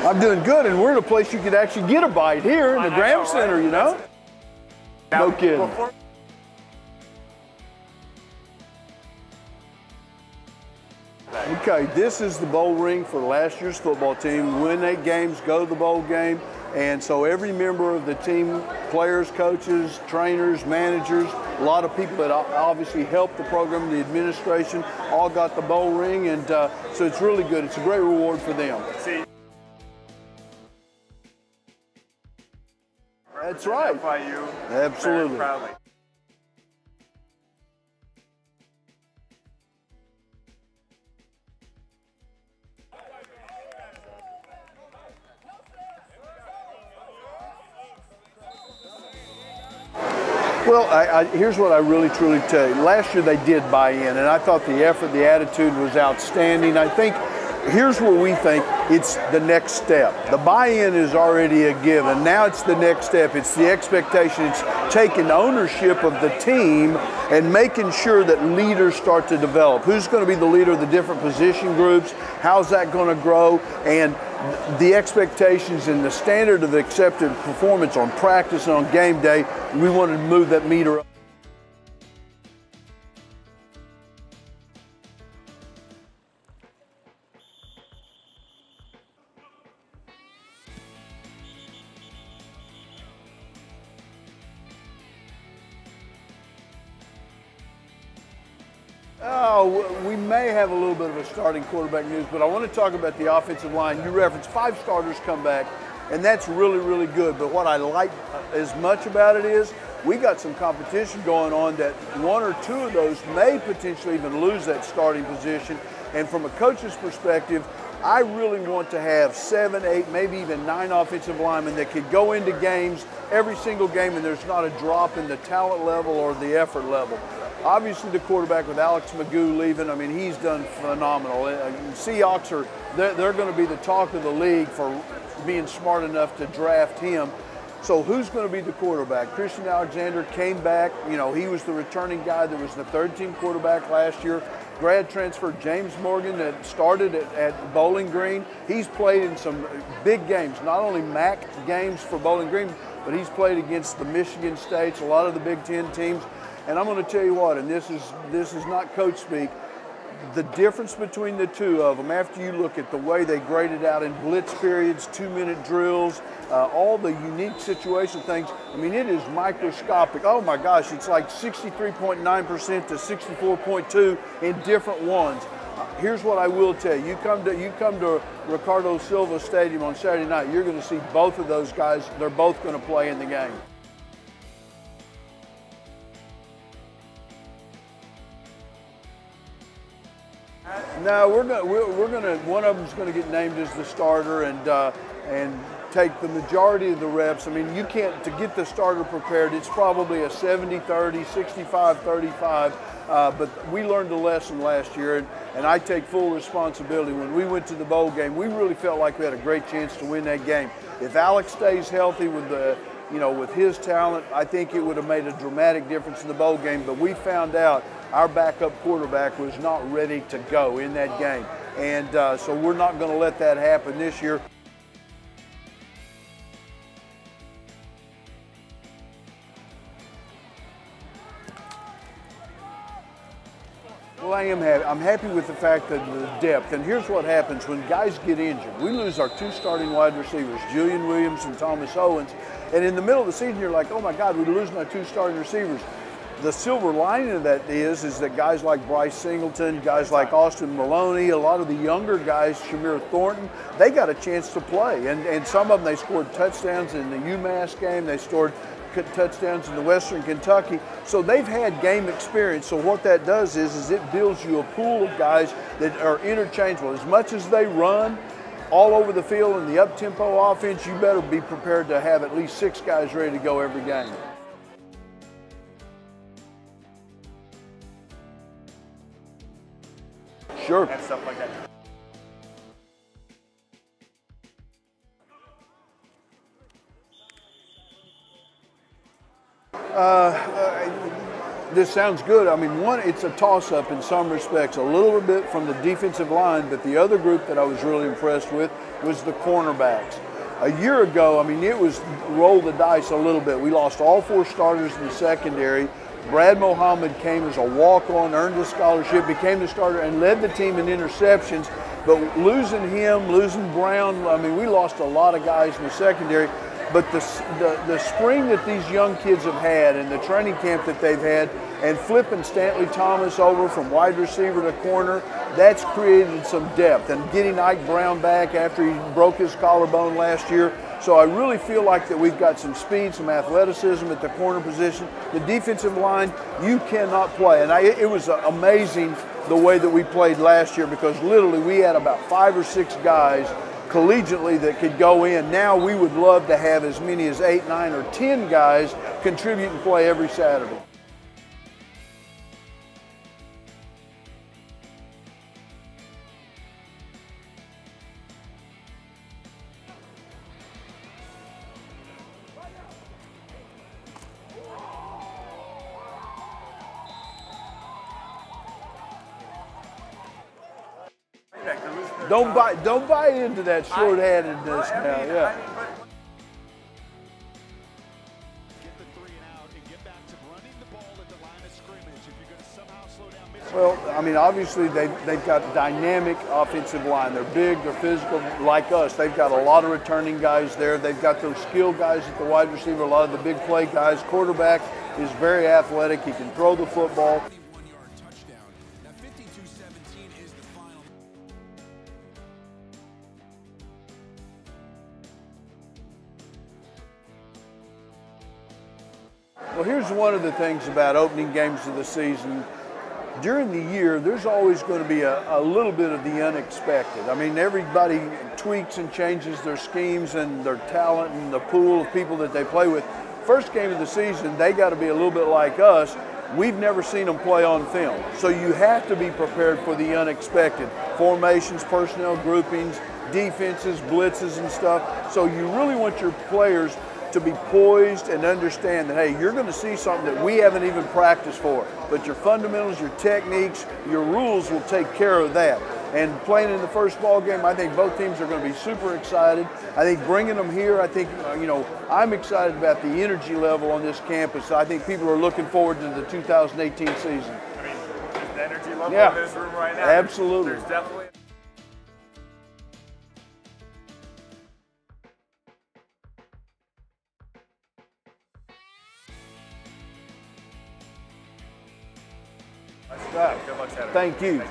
I'm doing good, and we're in a place you could actually get a bite here in the Graham Center, you know? No kidding. Okay, this is the bowl ring for last year's football team. Win 8 games, go to the bowl game. And so every member of the team, players, coaches, trainers, managers, a lot of people that obviously helped the program, the administration, all got the bowl ring. And so it's really good. It's a great reward for them. That's right. FIU. Absolutely. Very proudly. Well, here's what I really truly tell you. Last year they did buy in, and I thought the effort, the attitude was outstanding. I think here's where we think it's the next step. The buy-in is already a given. Now it's the next step. It's the expectation. It's taking ownership of the team and making sure that leaders start to develop. Who's going to be the leader of the different position groups? How's that going to grow? And the expectations and the standard of accepted performance on practice and on game day, we wanted to move that meter up. We may have a little bit of a starting quarterback news, but I want to talk about the offensive line. You referenced 5 starters come back, and that's really, really good. But what I like as much about it is we got some competition going on that 1 or 2 of those may potentially even lose that starting position. And from a coach's perspective, I really want to have 7, 8, maybe even 9 offensive linemen that could go into games, every single game, and there's not a drop in the talent level or the effort level. Obviously, the quarterback with Alex Magoo leaving, I mean, he's done phenomenal. Seahawks they're going to be the talk of the league for being smart enough to draft him. So who's going to be the quarterback? Christian Alexander came back. You know, he was the returning guy that was the 3rd-team quarterback last year. Grad transfer James Morgan that started at Bowling Green. He's played in some big games, not only MAC games for Bowling Green, but he's played against the Michigan States, a lot of the Big Ten teams. And I'm going to tell you what, and this is not coach speak, the difference between the 2 of them, after you look at the way they graded out in blitz periods, 2-minute drills, all the unique situation things, I mean, it is microscopic. Oh my gosh, it's like 63.9% to 64.2 in different ones. Here's what I will tell you. You come to Ricardo Silva Stadium on Saturday night, you're going to see both of those guys. They're both going to play in the game. No, one of them's going to get named as the starter and take the majority of the reps. I mean, you can't, to get the starter prepared, it's probably a 70-30, 65-35, but we learned a lesson last year, and I take full responsibility. When we went to the bowl game, we really felt like we had a great chance to win that game. If Alex stays healthy with his talent, I think it would have made a dramatic difference in the bowl game, but we found out our backup quarterback was not ready to go in that game. And so we're not going to let that happen this year. Well, I am happy. I'm happy with the fact that the depth. And here's what happens when guys get injured. We lose our 2 starting wide receivers, Julian Williams and Thomas Owens. And in the middle of the season, you're like, oh my God, we're losing our 2 starting receivers. The silver lining of that is that guys like Bryce Singleton, guys like Austin Maloney, a lot of the younger guys, Shamir Thornton, they got a chance to play. And some of them, they scored touchdowns in the UMass game. They scored touchdowns in the Western Kentucky. So they've had game experience. So what that does is it builds you a pool of guys that are interchangeable. As much as they run all over the field in the up-tempo offense, you better be prepared to have at least 6 guys ready to go every game. Sure. And stuff like that. this sounds good. I mean, one, it's a toss-up in some respects, a little bit from the defensive line, but the other group that I was really impressed with was the cornerbacks. A year ago, I mean, it was roll the dice a little bit. We lost all 4 starters in the secondary. Brad Mohammed came as a walk-on, earned a scholarship, became the starter, and led the team in interceptions. But losing him, losing Brown, I mean, we lost a lot of guys in the secondary. But the spring that these young kids have had and the training camp that they've had, and flipping Stanley Thomas over from wide receiver to corner, that's created some depth. And getting Ike Brown back after he broke his collarbone last year. So I really feel like that we've got some speed, some athleticism at the corner position. The defensive line, you cannot play. And it was amazing the way that we played last year, because literally we had about 5 or 6 guys collegiately that could go in. Now we would love to have as many as 8, 9, or 10 guys contribute and play every Saturday. Don't buy into that short-handedness now. Yeah. Well, I mean, obviously they've got a dynamic offensive line. They're big, they're physical, like us. They've got a lot of returning guys there. They've got those skilled guys at the wide receiver, a lot of the big play guys. Quarterback is very athletic. He can throw the football. Well, here's one of the things about opening games of the season. During the year, there's always going to be a little bit of the unexpected. I mean, everybody tweaks and changes their schemes and their talent and the pool of people that they play with. First game of the season, they got to be a little bit like us. We've never seen them play on film. So you have to be prepared for the unexpected. Formations, personnel groupings, defenses, blitzes and stuff. So you really want your players to be poised and understand that, hey, you're going to see something that we haven't even practiced for. But your fundamentals, your techniques, your rules will take care of that. And playing in the first ball game, I think both teams are going to be super excited. I think bringing them here, I think, I'm excited about the energy level on this campus. I think people are looking forward to the 2018 season. I mean, the energy level in this room right now. Absolutely. There's definitely. Good luck, Saturday. Thank you.